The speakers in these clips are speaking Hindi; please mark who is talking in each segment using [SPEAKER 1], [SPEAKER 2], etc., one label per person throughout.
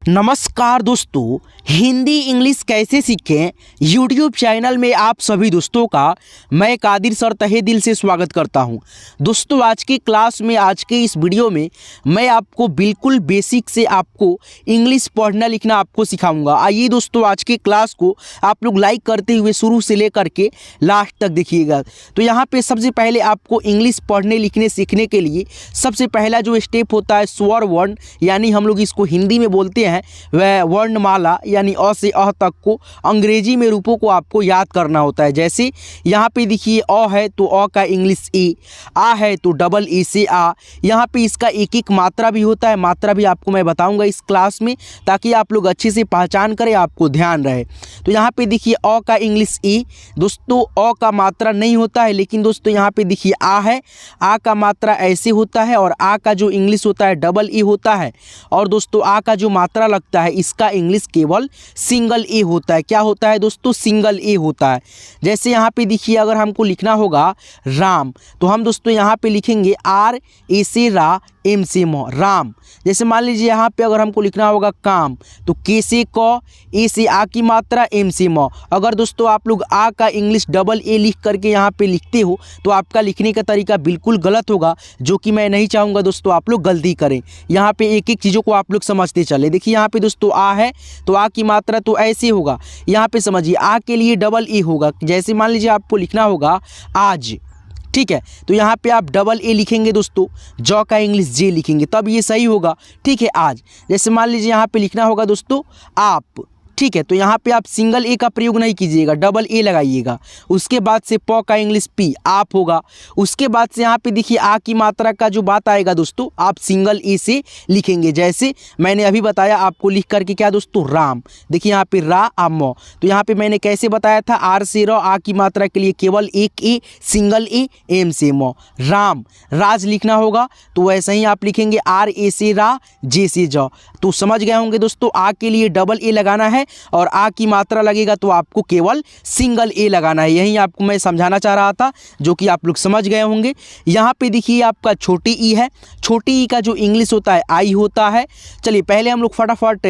[SPEAKER 1] नमस्कार दोस्तों, हिंदी इंग्लिश कैसे सीखें यूट्यूब चैनल में आप सभी दोस्तों का मैं कादिर सर तहे दिल से स्वागत करता हूं। दोस्तों आज की क्लास में, आज के इस वीडियो में मैं आपको बिल्कुल बेसिक से आपको इंग्लिश पढ़ना लिखना आपको सिखाऊंगा। आइए दोस्तों आज की क्लास को आप लोग लाइक करते हुए शुरू से लेकर के लास्ट तक देखिएगा। तो यहाँ पर सबसे पहले आपको इंग्लिश पढ़ने लिखने सीखने के लिए सबसे पहला जो स्टेप होता है स्वर वर्ण, यानी हम लोग इसको हिंदी में बोलते हैं वह वर्णमाला, यानी अ से अह तक को अंग्रेजी में रूपों को आपको याद करना होता है। जैसे यहाँ पे देखिए अ है तो अ का इंग्लिश ए, आ है तो डबल ए से आ। यहाँ पे इसका एक एक मात्रा भी होता है, मात्रा भी आपको मैं बताऊंगा इस क्लास में ताकि आप लोग अच्छे से पहचान करें, आपको ध्यान रहे। तो यहाँ पे देखिए अ का इंग्लिश ए, दोस्तों अ का मात्रा नहीं होता है, लेकिन दोस्तों यहाँ पे देखिए आ है, आ का मात्रा ऐसे होता है और आ का जो इंग्लिश होता है डबल ए होता है। और दोस्तों आ का जो मात्रा लगता है इसका इंग्लिश केवल सिंगल ए होता है। क्या होता है दोस्तों? सिंगल ए होता है। जैसे यहाँ पे देखिए अगर हमको लिखना होगा राम, तो हम दोस्तों यहाँ पे लिखेंगे आर ए से रा, एम से म, राम। जैसे मान लीजिए यहाँ पे अगर हमको लिखना होगा काम, तो के से क, ए से आ की मात्रा, एम से म। अगर दोस्तों आप लोग आ का इंग्लिश डबल ए लिख करके यहाँ पे लिखते हो तो आपका लिखने का तरीका बिल्कुल गलत होगा, जो कि मैं नहीं चाहूँगा दोस्तों आप लोग गलती करें। यहाँ पे एक एक चीज़ों को आप लोग समझते चले। देखिए यहाँ पे दोस्तों आ है तो आ की मात्रा तो ऐसे होगा, यहाँ पे समझिए आ के लिए डबल ए होगा। जैसे मान लीजिए आपको लिखना होगा आज, ठीक है, तो यहाँ पे आप डबल ए लिखेंगे दोस्तों, जॉ का इंग्लिश जे लिखेंगे, तब ये सही होगा। ठीक है, आज। जैसे मान लीजिए यहाँ पे लिखना होगा दोस्तों आप, ठीक है, तो यहाँ पे आप सिंगल ए का प्रयोग नहीं कीजिएगा, डबल ए लगाइएगा। उसके बाद से प का इंग्लिश पी, आप होगा। उसके बाद से यहाँ पे देखिए आ की मात्रा का जो बात आएगा दोस्तों, आप सिंगल ए से लिखेंगे। जैसे मैंने अभी बताया आपको लिख करके क्या दोस्तों, राम। देखिए यहाँ पे रा आ म, तो यहाँ पे मैंने कैसे बताया था, आर से र, आ की मात्रा के लिए केवल एक ए, सिंगल ए, एम से म, राम। राज लिखना होगा तो वैसे ही आप लिखेंगे आर ए से रा, जे से ज। तो समझ गए होंगे दोस्तों, आ के लिए डबल ए लगाना है और आ की मात्रा लगेगा तो आपको केवल सिंगल ए लगाना है। यही आपको मैं समझाना चाह रहा था, जो कि आप लोग समझ गए होंगे। यहाँ पे देखिए आपका छोटी ई है, छोटी ई का जो इंग्लिश होता है आई होता है। चलिए पहले हम लोग फटाफट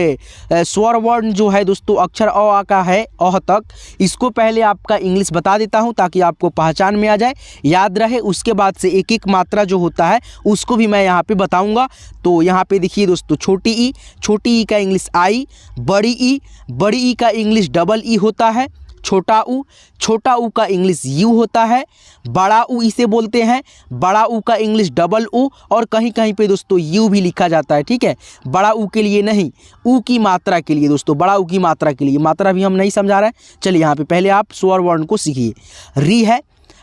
[SPEAKER 1] स्वर वर्ण जो है दोस्तों अक्षर अ आ का है अह तक, इसको पहले आपका इंग्लिश बता देता हूँ ताकि आपको पहचान में आ जाए, याद रहे। उसके बाद से एक एक मात्रा जो होता है उसको भी मैं यहाँ पे बताऊँगा। तो यहाँ पे देखिए दोस्तों छोटी ई का इंग्लिश आई, बड़ी ई का इंग्लिश डबल ई होता है। छोटा ऊ का इंग्लिश यू होता है। बड़ा ऊ इसे बोलते हैं, बड़ा ऊ का इंग्लिश डबल ऊ, और कहीं कहीं पे दोस्तों यू भी लिखा जाता है। ठीक है, बड़ा ऊ के लिए नहीं, ऊ की मात्रा के लिए दोस्तों, बड़ा ऊ की मात्रा के लिए। मात्रा भी हम नहीं समझा रहे हैं। चलिए यहाँ पे पहले आप स्वर वर्ण को सीखिए। री है,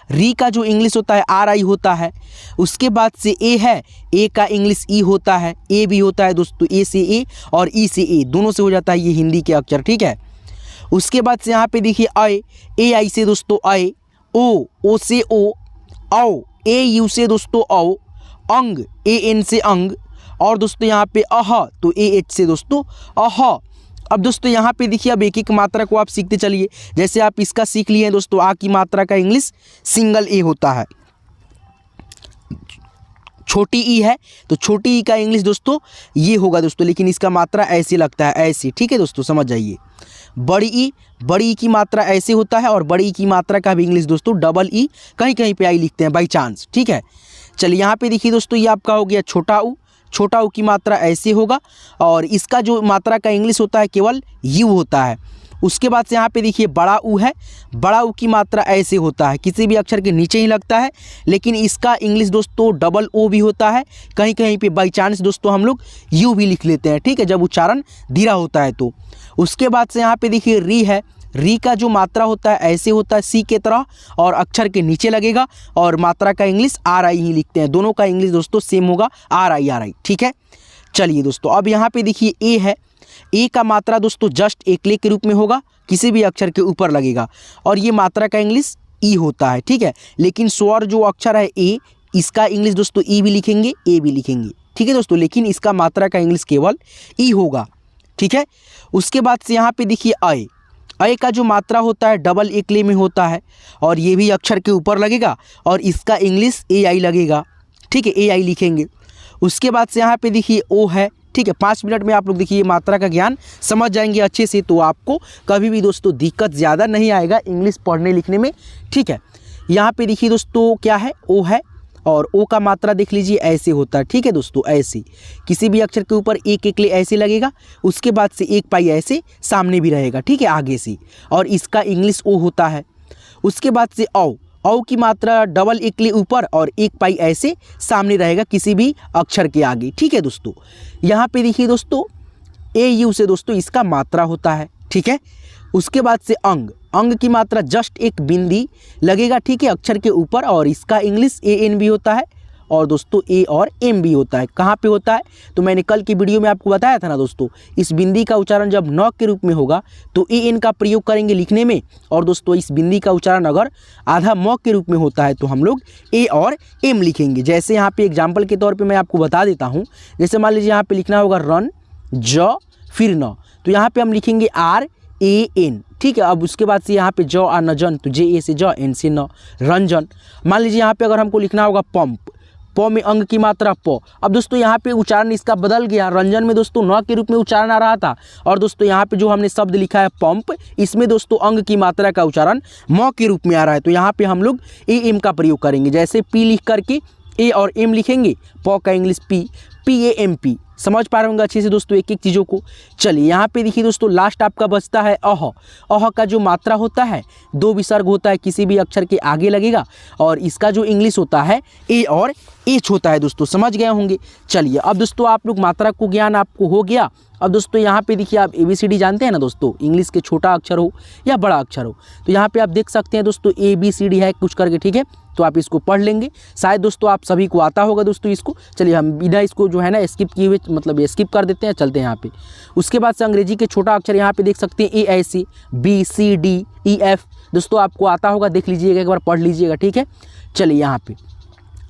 [SPEAKER 1] री का जो इंग्लिश होता है आर आई होता है। उसके बाद से ए है, ए का इंग्लिश ई होता है, ए भी होता है दोस्तों, ए से ए और ई से ए, दोनों से हो जाता है ये हिंदी के अक्षर। ठीक है, उसके बाद से यहाँ पे देखिए अय, ए आई से दोस्तों अय, ओ से ओ, औ, ए यू से दोस्तों औ, अंग, ए एन से अंग, और दोस्तों यहाँ पे अह तो ए एच से दोस्तों अह। अब दोस्तों यहाँ पे देखिए अब एक एक मात्रा को आप सीखते चलिए। जैसे आप इसका सीख लिए हैं दोस्तों, आ की मात्रा का इंग्लिश सिंगल ए होता है। छोटी ई है तो छोटी ई का इंग्लिश दोस्तों ये होगा दोस्तों, लेकिन इसका मात्रा ऐसे लगता है, ऐसे। ठीक है दोस्तों, समझ जाइए। बड़ी ई की मात्रा ऐसे होता है, और बड़ी ई की मात्रा का भी इंग्लिश दोस्तों डबल ई, कहीं कहीं पे आई लिखते हैं बाई चांस। ठीक है, चलिए यहाँ पे देखिए दोस्तों ये आपका हो गया छोटा ऊ की मात्रा ऐसे होगा, और इसका जो मात्रा का इंग्लिश होता है केवल यू होता है। उसके बाद से यहाँ पे देखिए बड़ा ऊ है, बड़ा ऊ की मात्रा ऐसे होता है, किसी भी अक्षर के नीचे ही लगता है, लेकिन इसका इंग्लिश दोस्तों डबल ओ भी होता है। कहीं कहीं पे बाई चांस दोस्तों हम लोग यू भी लिख लेते हैं, ठीक है, जब उच्चारण धीरा होता है तो। उसके बाद से यहाँ पे देखिए री है, री का जो मात्रा होता है ऐसे होता है सी के तरह, और अक्षर के नीचे लगेगा, और मात्रा का इंग्लिश आर आई ही लिखते हैं। दोनों का इंग्लिश दोस्तों सेम होगा, आर आई। ठीक है, चलिए दोस्तों अब यहाँ पे देखिए ए है, ए का मात्रा दोस्तों जस्ट एकले के रूप में होगा, किसी भी अक्षर के ऊपर लगेगा, और ये मात्रा का इंग्लिश ई होता है। ठीक है, लेकिन स्वर जो अक्षर है ए, इसका इंग्लिश दोस्तों ई भी लिखेंगे, ए भी लिखेंगे। ठीक है दोस्तों, लेकिन इसका मात्रा का इंग्लिश केवल ई होगा। ठीक है, उसके बाद से यहाँ पे देखिए अय का जो मात्रा होता है डबल एकले में होता है, और ये भी अक्षर के ऊपर लगेगा, और इसका इंग्लिश ए आई लगेगा। ठीक है, ए आई लिखेंगे। उसके बाद से यहाँ पे देखिए ओ है, ठीक है। 5 मिनट में आप लोग देखिए मात्रा का ज्ञान समझ जाएंगे अच्छे से, तो आपको कभी भी दोस्तों दिक्कत ज़्यादा नहीं आएगा इंग्लिश पढ़ने लिखने में, ठीक है। यहाँ पे देखिए दोस्तों क्या है, ओ है, और ओ का मात्रा देख लीजिए ऐसे होता है, ठीक है दोस्तों, ऐसे किसी भी अक्षर के ऊपर एक एक ले ऐसे लगेगा, उसके बाद से एक पाई ऐसे सामने भी रहेगा, ठीक है, आगे से, और इसका इंग्लिश ओ होता है। उसके बाद से औ की मात्रा डबल एकले ऊपर और एक पाई ऐसे सामने रहेगा किसी भी अक्षर के आगे, ठीक है दोस्तों। यहाँ पे देखिए दोस्तों AU से दोस्तों इसका मात्रा होता है, ठीक है। उसके बाद से अंग की मात्रा जस्ट एक बिंदी लगेगा, ठीक है, अक्षर के ऊपर, और इसका इंग्लिश AN भी होता है, और दोस्तों A और M भी होता है। कहाँ पे होता है, तो मैंने कल की वीडियो में आपको बताया था ना दोस्तों, इस बिंदी का उच्चारण जब न के रूप में होगा तो AN का प्रयोग करेंगे लिखने में, और दोस्तों इस बिंदी का उच्चारण अगर आधा म के रूप में होता है तो हम लोग A और M लिखेंगे। जैसे यहाँ पे एग्जाम्पल के तौर पर मैं आपको बता देता हूँ, जैसे मान लीजिए यहाँ पर लिखना होगा रन ज फिर न, तो यहाँ पर हम लिखेंगे RAN, ठीक है। अब उसके बाद से यहाँ पे ज आ नजन, तो JA से ज, N से न, रंजन। मान लीजिए यहाँ पे अगर हमको लिखना होगा पंप, प में अंग की मात्रा प। अब दोस्तों यहाँ पे उच्चारण इसका बदल गया, रंजन में दोस्तों न के रूप में उच्चारण आ रहा था, और दोस्तों यहाँ पे जो हमने शब्द लिखा है पंप, इसमें दोस्तों अंग की मात्रा का उच्चारण म के रूप में आ रहा है, तो यहाँ पे हम लोग AM का प्रयोग करेंगे। जैसे P लिख करके A और M लिखेंगे, प का इंग्लिश PAMP। समझ पा रहे होंगे अच्छे से दोस्तों एक एक चीज़ों को। चलिए यहाँ पे देखिए दोस्तों लास्ट आपका बचता है अह का जो मात्रा होता है 2 विसर्ग होता है, किसी भी अक्षर के आगे लगेगा, और इसका जो इंग्लिश होता है A और H होता है दोस्तों, समझ गए होंगे। चलिए अब दोस्तों आप लोग मात्रा को ज्ञान आपको हो गया। अब दोस्तों यहाँ पे देखिए आप ABCD जानते हैं ना दोस्तों, इंग्लिश के छोटा अक्षर हो या बड़ा अक्षर हो, तो यहाँ पे आप देख सकते हैं दोस्तों ABCD है कुछ करके, ठीक है, तो आप इसको पढ़ लेंगे। शायद दोस्तों आप सभी को आता होगा दोस्तों इसको। चलिए हम बिना इसको जो है ना स्किप किए हुए, मतलब स्किप कर देते हैं, चलते हैं यहाँ पे। उसके बाद से अंग्रेजी के छोटा अक्षर यहाँ पे देख सकते हैं A ऐसे, BCDEF दोस्तों आपको आता होगा, देख लीजिएगा एक बार, पढ़ लीजिएगा, ठीक है। चलिए यहाँ पे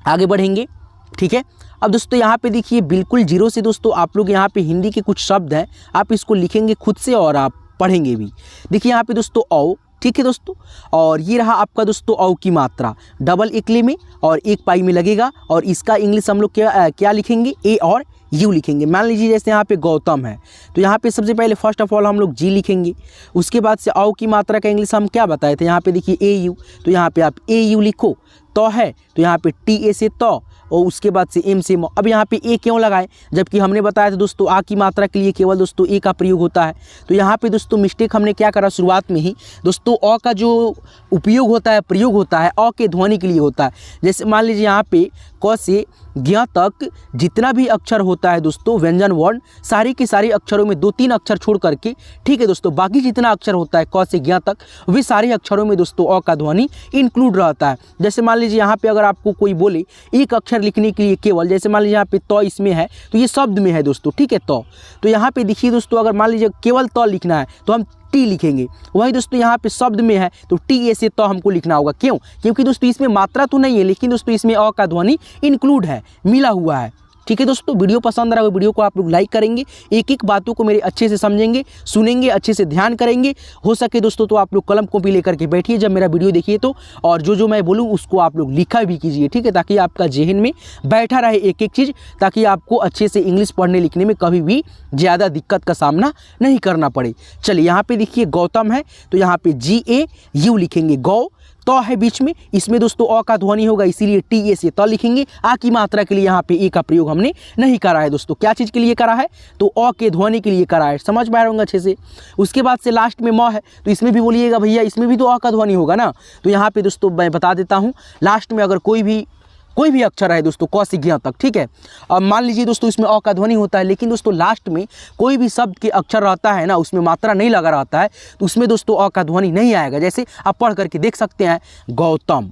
[SPEAKER 1] आगे बढ़ेंगे, ठीक है। अब दोस्तों यहाँ पे देखिए बिल्कुल जीरो से दोस्तों आप लोग यहाँ पे हिंदी के कुछ शब्द हैं, आप इसको लिखेंगे खुद से और आप पढ़ेंगे भी। देखिए यहाँ पे दोस्तों औ, ठीक है दोस्तों, और ये रहा आपका दोस्तों औ की मात्रा डबल एकले में और एक पाई में लगेगा, और इसका इंग्लिश हम लोग क्या लिखेंगे, A और U लिखेंगे। मान लीजिए जैसे यहाँ पे गौतम है, तो यहाँ पे सबसे पहले फर्स्ट ऑफ ऑल हम लोग G लिखेंगे। उसके बाद से औ की मात्रा का इंग्लिश हम क्या बताए थे, यहाँ पे देखिए AU, तो यहाँ पे आप AU लिखो। तो है तो यहाँ पे TA से तो, और उसके बाद से M से म। अब यहाँ पे A क्यों लगाए, जबकि हमने बताया था दोस्तों आ की मात्रा के लिए केवल दोस्तों A का प्रयोग होता है। तो यहाँ पे दोस्तों मिस्टेक हमने क्या करा शुरुआत में ही, दोस्तों अ का जो उपयोग होता है, प्रयोग होता है, अ के ध्वनि के लिए होता है। जैसे मान लीजिए यहाँ पे क से ज्ञ तक जितना भी अक्षर होता है दोस्तों व्यंजन वर्ण, सारे के सारे अक्षरों में 2-3 अक्षर छोड़ करके, ठीक है दोस्तों, बाकी जितना अक्षर होता है क से ज्ञ तक, वे सारे अक्षरों में दोस्तों अ का ध्वनि इंक्लूड रहता है। जैसे मान लीजिए यहाँ पे अगर आपको कोई बोले एक अक्षर लिखने के लिए केवल, जैसे मान लीजिए यहाँ पे तो इसमें है, तो ये शब्द में है दोस्तों, ठीक है। तो यहाँ पे देखिए दोस्तों अगर मान लीजिए केवल तो लिखना है तो हम टी लिखेंगे। वही दोस्तों यहाँ पे शब्द में है तो टी से तो हमको लिखना होगा। क्यों? क्योंकि दोस्तों इसमें मात्रा तो नहीं है, लेकिन दोस्तों इसमें अ का ध्वनि इंक्लूड है, मिला हुआ है। ठीक है दोस्तों, वीडियो पसंद आ रहा है वीडियो को आप लोग लाइक करेंगे, एक एक बातों को मेरे अच्छे से समझेंगे, सुनेंगे, अच्छे से ध्यान करेंगे। हो सके दोस्तों तो आप लोग कलम कॉपी लेकर के बैठिए जब मेरा वीडियो देखिए तो, और जो मैं बोलूँ उसको आप लोग लिखा भी कीजिए, ठीक है, ताकि आपका ज़हन में बैठा रहे एक एक चीज़, ताकि आपको अच्छे से इंग्लिश पढ़ने लिखने में कभी भी ज़्यादा दिक्कत का सामना नहीं करना पड़े। चलिए यहाँ पे देखिए गौतम है तो यहाँ पे GAU लिखेंगे, गौ तो है बीच में, इसमें दोस्तों अ का ध्वनि होगा इसीलिए TA से तो लिखेंगे। आ की मात्रा के लिए यहाँ पे ए का प्रयोग हमने नहीं करा है दोस्तों। क्या चीज़ के लिए करा है? तो अ के ध्वनि के लिए करा है, समझ पा रहे होंगे अच्छे से। उसके बाद से लास्ट में म है तो इसमें भी बोलिएगा भैया इसमें भी तो अ का ध्वनि होगा ना, तो यहाँ पे दोस्तों मैं बता देता हूँ, लास्ट में अगर कोई भी अक्षर है दोस्तों क से ज्ञ तक, ठीक है। अब मान लीजिए दोस्तों इसमें अ का ध्वनि होता है, लेकिन दोस्तों लास्ट में कोई भी शब्द के अक्षर रहता है ना, उसमें मात्रा नहीं लगा रहता है, तो उसमें दोस्तों अ का ध्वनि नहीं आएगा। जैसे आप पढ़ करके देख सकते हैं गौतम,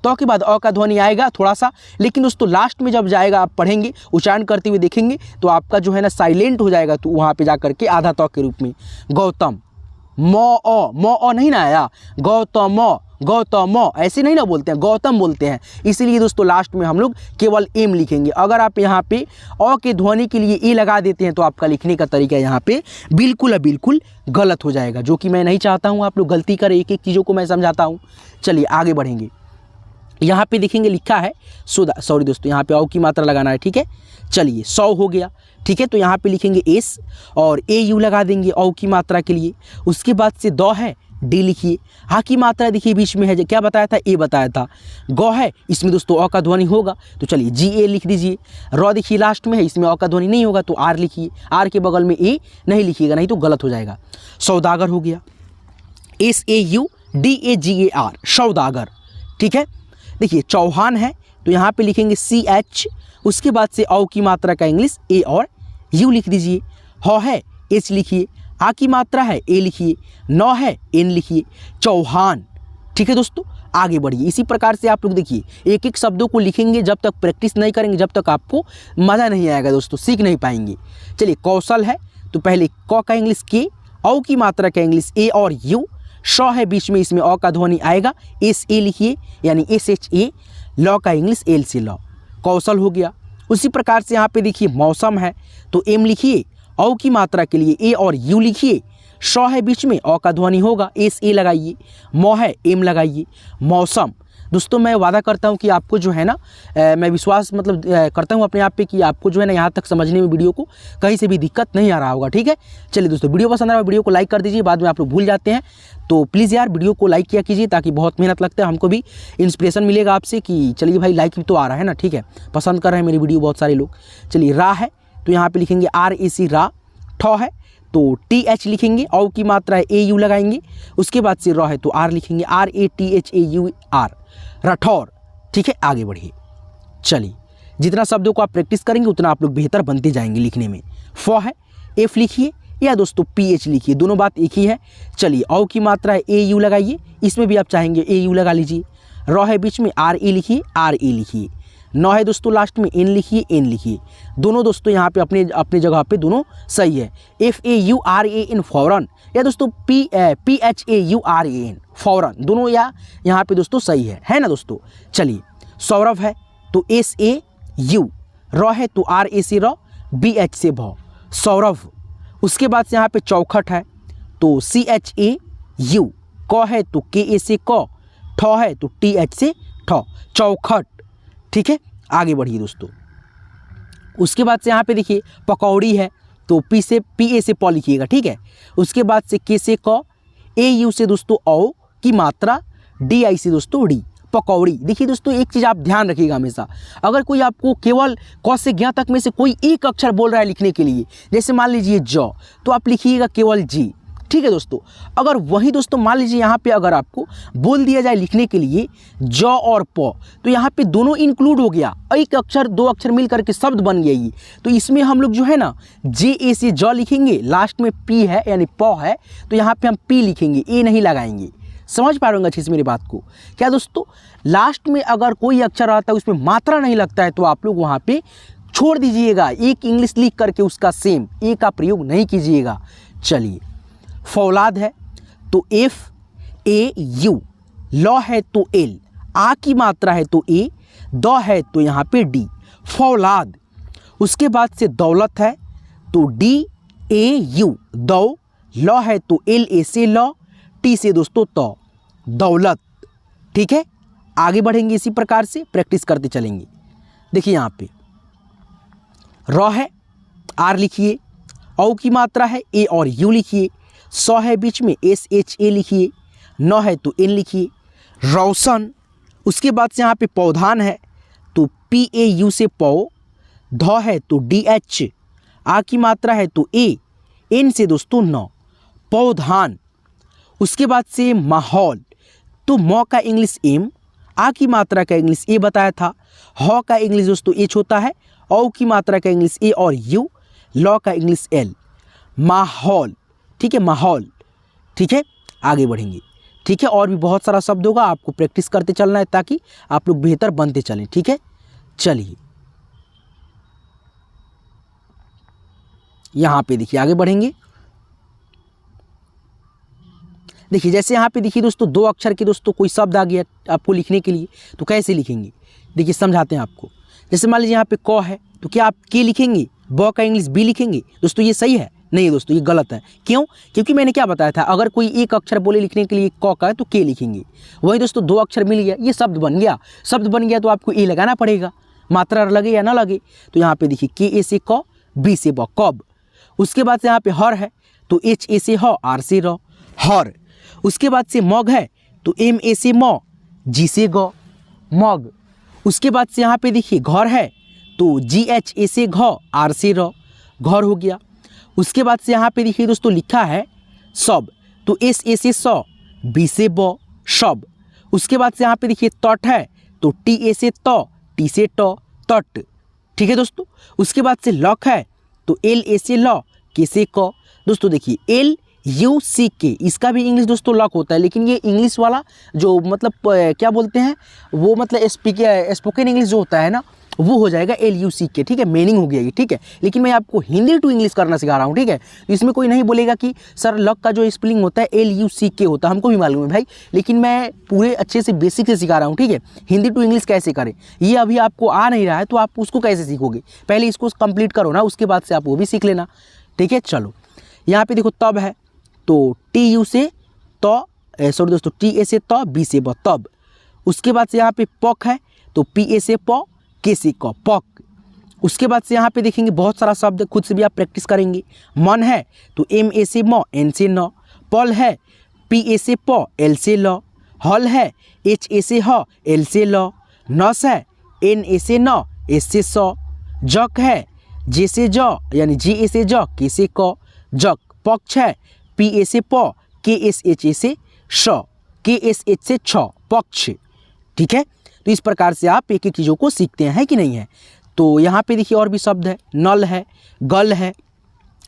[SPEAKER 1] तो के बाद अ का ध्वनि आएगा थोड़ा सा, लेकिन दोस्तों लास्ट में जब जाएगा आप पढ़ेंगे, उच्चारण करते हुए देखेंगे तो आपका जो है ना साइलेंट हो जाएगा, तो वहाँ पे जा करके आधा तो के रूप में गौतम, म अ नहीं ना आया, गौतम ऐसे नहीं ना बोलते हैं, गौतम बोलते हैं, इसीलिए दोस्तों लास्ट में हम लोग केवल एम लिखेंगे। अगर आप यहाँ पे अ के ध्वनि के लिए ए लगा देते हैं तो आपका लिखने का तरीका यहाँ पे बिल्कुल गलत हो जाएगा, जो कि मैं नहीं चाहता हूँ आप लोग गलती करें। एक एक चीज़ों को मैं समझाता हूँ। चलिए आगे बढ़ेंगे। यहाँ पे देखेंगे लिखा है सुधा, सॉरी दोस्तों यहाँ पे औ की मात्रा लगाना है, ठीक है। चलिए 100 हो गया, ठीक है। तो यहाँ पे लिखेंगे एस और ए यू लगा देंगे औ की मात्रा के लिए। उसके बाद से द है, डी लिखिए। हा की मात्रा देखिए बीच में है, क्या बताया था, ए बताया था। गौ है, इसमें दोस्तों अ का ध्वनि होगा, तो चलिए जी ए लिख दीजिए। र देखिए लास्ट में है, इसमें अ का ध्वनि नहीं होगा तो आर लिखिए। आर के बगल में ए नहीं लिखिएगा, नहीं तो गलत हो जाएगा। सौदागर हो गया, S A U D A G A R, सौदागर, ठीक है। देखिए चौहान है, तो यहाँ पे लिखेंगे सी एच, उसके बाद से औ की मात्रा का इंग्लिश ए और यू लिख दीजिए। ह है, एच लिखिए। आ की मात्रा है, ए लिखिए। नौ है, एन लिखिए। चौहान, ठीक है दोस्तों। आगे बढ़िए, इसी प्रकार से आप लोग देखिए एक एक शब्दों को लिखेंगे, जब तक प्रैक्टिस नहीं करेंगे जब तक आपको मज़ा नहीं आएगा दोस्तों, सीख नहीं पाएंगे। चलिए कौशल है, तो पहले क का इंग्लिश के, औ की मात्रा का इंग्लिश ए और यू। श है बीच में, इसमें अ का ध्वनि आएगा, एस ए लिखिए, यानी एस एच ए। लॉ का इंग्लिश एल से लॉ, कौशल हो गया। उसी प्रकार से यहाँ पे देखिए मौसम है, तो एम लिखिए। औ की मात्रा के लिए ए और यू लिखिए। श है बीच में, अ का ध्वनि होगा, एस ए लगाइए। मौ है, एम लगाइए। मौसम दोस्तों, मैं वादा करता हूँ कि आपको जो है ना, मैं विश्वास मतलब करता हूँ अपने आप पे कि आपको जो है ना यहाँ तक समझने में वीडियो को कहीं से भी दिक्कत नहीं आ रहा होगा, ठीक है। चलिए दोस्तों, वीडियो पसंद आ रहा है वीडियो को लाइक कर दीजिए, बाद में आप लोग भूल जाते हैं, तो प्लीज़ यार वीडियो को लाइक किया कीजिए, ताकि बहुत मेहनत लगता है, हमको भी इंस्पिरेशन मिलेगा आपसे कि चलिए भाई लाइक भी तो आ रहा है ना, ठीक है, पसंद कर रहे हैं मेरी वीडियो बहुत सारे लोग। चलिए रा है, तो यहाँ पर लिखेंगे आर ए सी रा। ठ है, तो टी एच लिखेंगे, औ की मात्रा है ए यू लगाएंगे। उसके बाद से र है, तो आर लिखेंगे, R A T H A U R, Rathore, ठीक है। आगे बढ़िए, चलिए जितना शब्दों को आप प्रैक्टिस करेंगे उतना आप लोग बेहतर बनते जाएंगे लिखने में। फ है, एफ लिखिए या दोस्तों पी एच लिखिए, दोनों बात एक ही है। चलिए औ की मात्रा है ए यू लगाइए, इसमें भी आप चाहेंगे ए यू लगा लीजिए। र है बीच में, आर ए लिखिए, आर ए लिखिए। नौ है दोस्तों लास्ट में, एन लिखिए, एन लिखिए। दोनों दोस्तों यहाँ पे अपने अपने जगह पे दोनों सही है। F A U R A N फौरन, या दोस्तों P H A U R A N फौरन, दोनों या यहाँ पे दोस्तों सही है ना दोस्तों। चलिए सौरभ है, तो एस ए यू। र है, तो आर ए सी र, बी एच से भ, सौरभ। उसके बाद से यहाँ पे चौखट है, तो सी एच ए यू। क है, तो के ए से क। ठ है, तो टी एच से ठ, चौखट, ठीक है। आगे बढ़िए दोस्तों, उसके बाद से यहाँ पे देखिए पकौड़ी है, तो पी से पी ए से प लिखिएगा, ठीक है। उसके बाद से के से क, ए यू से दोस्तों औ की मात्रा, डी आई से दोस्तों डी, पकौड़ी। देखिए दोस्तों एक चीज़ आप ध्यान रखिएगा हमेशा, अगर कोई आपको केवल क से ज्ञ तक में से कोई एक अक्षर बोल रहा है लिखने के लिए, जैसे मान लीजिए ज, तो आप लिखिएगा केवल जी, ठीक है दोस्तों। अगर वही दोस्तों मान लीजिए यहाँ पे अगर आपको बोल दिया जाए लिखने के लिए ज और प, तो यहाँ पे दोनों इंक्लूड हो गया, एक अक्षर दो अक्षर मिल करके शब्द बन गया ये। तो इसमें हम लोग जो है ना जे ए से ज लिखेंगे, लास्ट में पी है यानी प है, तो यहाँ पे हम पी लिखेंगे, ए नहीं लगाएंगे। समझ पा रहे होंगे अच्छे से मेरी बात को। क्या दोस्तों, लास्ट में अगर कोई अक्षर आता है उसमें मात्रा नहीं लगता है, तो आप लोग वहाँ पे छोड़ दीजिएगा, एक इंग्लिश लिख करके उसका सेम ए का प्रयोग नहीं कीजिएगा। चलिए फौलाद है, तो एफ ए यू। लॉ है तो एल, आ की मात्रा है तो ए, द है तो यहाँ पे डी, फौलाद। उसके बाद से दौलत है, तो डी ए यू, दौ। लॉ है तो एल ए से लॉ, टी से दोस्तों तो, दौलत, ठीक है। आगे बढ़ेंगे इसी प्रकार से प्रैक्टिस करते चलेंगे। देखिए यहाँ पे र है, आर लिखिए। औ की मात्रा है ए और यू लिखिए। सौ है बीच में, एस एच ए लिखिए। नौ है तो एन लिखिए। रोशन। उसके बाद से यहाँ पे पौधान है, तो पी ए यू से पौ। ध है तो डी एच। आ की मात्रा है तो ए, एन से दोस्तों नौ, पौधान। उसके बाद से माहौल, तो मौ का इंग्लिश एम, आ की मात्रा का इंग्लिश ए बताया था। ह का इंग्लिश दोस्तों एच होता है। औ की मात्रा का इंग्लिश ए और यू। लॉ का इंग्लिश एल, माहौल, ठीक है, माहौल, ठीक है। आगे बढ़ेंगे, ठीक है। और भी बहुत सारा शब्द होगा, आपको प्रैक्टिस करते चलना है ताकि आप लोग बेहतर बनते चलें, ठीक है। चलिए यहाँ पे देखिए आगे बढ़ेंगे। देखिए जैसे यहाँ पे देखिए दोस्तों दो अक्षर के दोस्तों कोई शब्द आ गया आपको लिखने के लिए, तो कैसे लिखेंगे देखिए समझाते हैं आपको। जैसे मान लीजिए यहाँ पे क है, तो क्या आप के लिखेंगे, ब का इंग्लिश बी लिखेंगे दोस्तों, ये सही है नहीं दोस्तों, ये गलत है। क्यों? क्योंकि मैंने क्या बताया था, अगर कोई एक अक्षर बोले लिखने के लिए क का है तो के लिखेंगे। वही दोस्तों 2 अक्षर मिल गया, ये शब्द बन गया। शब्द बन गया तो आपको ए लगाना पड़ेगा, मात्रा लगे या ना लगे। तो यहाँ पे देखिए के ए से क, बी से ब, कब। उसके बाद से यहाँ पे हर है तो एच ए से ह, आर से र, हर। उसके बाद से मग है तो एम ए से म, जी से ग, मग। उसके बाद से यहाँ पे देखिए घर है तो जी एच ए से घ, आर से र, घर हो गया। उसके बाद से यहाँ पे देखिए दोस्तों लिखा है सब तो एस ए से स, बी से ब, शब। उसके बाद से यहाँ पे देखिए तट है तो टी ए से त, टी से ट, तट। ठीक है दोस्तों। उसके बाद से लक है तो एल ए से ल, के से क। दोस्तों देखिए एल यू सी के, इसका भी इंग्लिश दोस्तों लक होता है, लेकिन ये इंग्लिश वाला जो मतलब क्या बोलते हैं वो मतलब स्पोकन इंग्लिश जो होता है ना वो हो जाएगा एल यू सी के। ठीक है, मीनिंग हो गया ये। ठीक है, लेकिन मैं आपको हिंदी टू इंग्लिश करना सिखा रहा हूँ। ठीक है, इसमें कोई नहीं बोलेगा कि सर लक का जो स्पेलिंग होता है एल यू सी के होता है, हमको भी मालूम है भाई, लेकिन मैं पूरे अच्छे से बेसिक से सिखा रहा हूँ। ठीक है, हिंदी टू इंग्लिश कैसे करें ये अभी आपको आ नहीं रहा है तो आप उसको कैसे सीखोगे? पहले इसको कंप्लीट करो ना, उसके बाद से आप वो भी सीख लेना। ठीक है, चलो यहाँ पे देखो तब है तो टी यू से तो सॉरी दोस्तों टी ए से तो, बी से ब, तब। उसके बाद से यहाँ पे पक है तो पी ए से प, के से क, पक। उसके बाद से यहाँ पे देखेंगे बहुत सारा शब्द, खुद से भी आप प्रैक्टिस करेंगे। मन है तो एम ए से म, एन से न। पल है पी ए से प, एल से ल। हल है एच ए से ह, एल से ल। नस है एन ए से न, एस से स। जक है जे से ज यानी जी ए से ज, के से क, जक। पक्ष है पी ए से प, के एस एच ए से श, के एस एच से छ, पक्ष। ठीक है, तो इस प्रकार से आप एक एक चीज़ों को सीखते हैं कि नहीं है। तो यहाँ पे देखिए और भी शब्द है, नल है, गल है,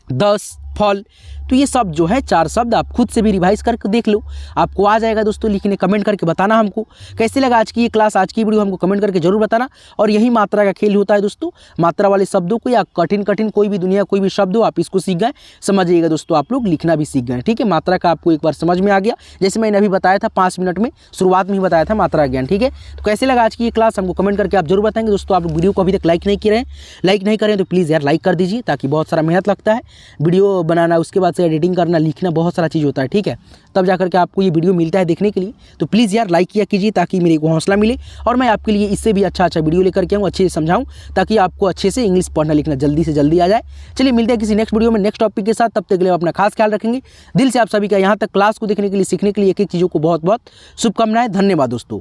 [SPEAKER 1] दस, फल। तो ये सब जो है 4 शब्द आप खुद से भी रिवाइज करके देख लो, आपको आ जाएगा दोस्तों लिखने। कमेंट करके बताना हमको कैसे लगा आज की ये क्लास, आज की वीडियो हमको कमेंट करके जरूर बताना। और यही मात्रा का खेल होता है दोस्तों, मात्रा वाले शब्दों को या कठिन कोई भी दुनिया कोई भी शब्द हो आप इसको सीख गए, समझिएगा दोस्तों, आप लोग लिखना भी सीख गए। ठीक है, मात्रा का आपको एक बार समझ में आ गया, जैसे मैंने अभी बताया था 5 मिनट में शुरुआत में ही बताया था मात्रा ज्ञान। ठीक है, तो कैसे लगा आज की ये क्लास हमको कमेंट करके आप जरूर बताएंगे दोस्तों। आप वीडियो को अभी तक लाइक नहीं करें तो प्लीज़ यार लाइक कर दीजिए, ताकि बहुत सारा मेहनत लगता है वीडियो बनाना, उसके बाद से एडिटिंग करना, लिखना, बहुत सारा चीज़ होता है। ठीक है, तब जाकर के आपको ये वीडियो मिलता है देखने के लिए। तो प्लीज़ यार लाइक किया कीजिए ताकि मेरे को हौसला मिले और मैं आपके लिए इससे भी अच्छा वीडियो लेकर के आऊँ, अच्छे से समझाऊँ, ताकि आपको अच्छे से इंग्लिश पढ़ना लिखना जल्दी से जल्दी आ जाए। चलिए मिलते हैं किसी नेक्स्ट वीडियो में नेक्स्ट टॉपिक के साथ, तब तक के लिए अपना खास ख्याल रखेंगे। दिल से आप सभी का यहाँ तक क्लास को देखने के लिए, सीखने के लिए एक एक चीज़ों को बहुत बहुत शुभकामनाएं। धन्यवाद दोस्तों।